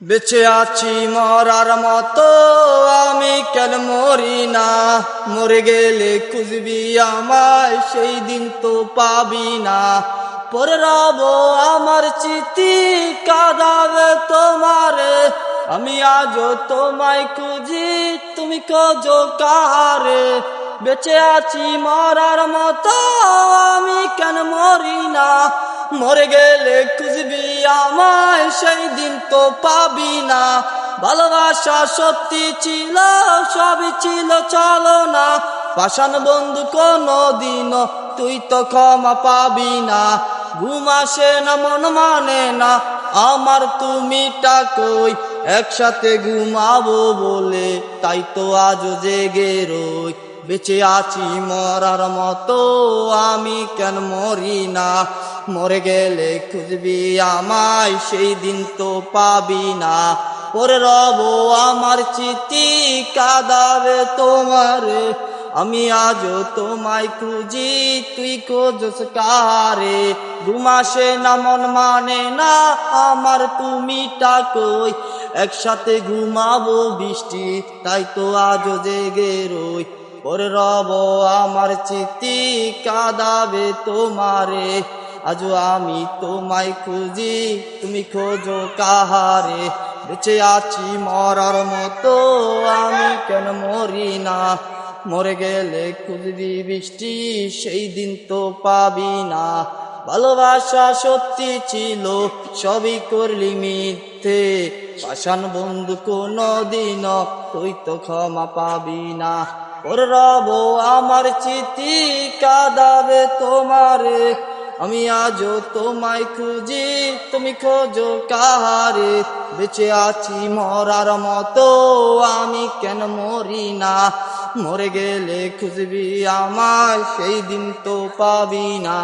বেঁচে আছি মরার মতো আমি কেন মরি না, মরে গেলে খুঁজবি আমায় সেই দিন তো পাবি না। পরে রব আমার চিঠি কাঁদাবে তোমারে, আমি আজও তোমায় খুঁজি তুমি খোঁজো কাহারে। বেঁচে আছি মরার মতো আমি কেন মরি না, মরে গেলে খুঁজবি আমায় সেই দিন তো পাবি না। ভালোবাসা সত্যি ছিল সবই ছিল চলো না, পাষাণ বন্ধু কোনো দিনও তুই তো ক্ষমা পাবি না। ঘুম আসে না মন মানে না আমার তুমি কই, একসাথে ঘুমাবো বলে তাই তো আজও জেগে রই। বেঁচে আছি মরার মতো আমি কেন মরি না, মরে গেলে খুঁজবি আমায় সেই দিন তো পাবি না। পরে রব আমার চিঠি কাঁদাবে তোমারে, আমি আজও তোমায় খুঁজি তুই খোঁজস কারে। ঘুম আসে না মন মানে না আমার তুমি কই, একসাথে ঘুমাবো বৃষ্টি তাই তো আজও জেগে রই। পরে রব আমার চিঠি কাঁদাবে তোমারে, আজও আমি তোমায় খুঁজি তুমি খোঁজো কাহারে। বেঁচে আছি মরার মতো আমি কেন মরি না, মরে গেলে খুঁজবি বৃষ্টি সেই দিন তো পাবি না। ভালোবাসা সত্যি ছিল সবই করলি মিথ্যে, পাষাণ বন্ধু কোনো দিন তুই তো ক্ষমা পাবি না। ওর রব আমার চিঠি কাঁদাবে তোমারে, আমি আজও তোমায় খুঁজি তুমি খোঁজো কাহারে। বেঁচে আছি মরার মতো আমি কেন মরি না, মরে গেলে খুঁজবি আমায় সেই দিন তো পাবি না।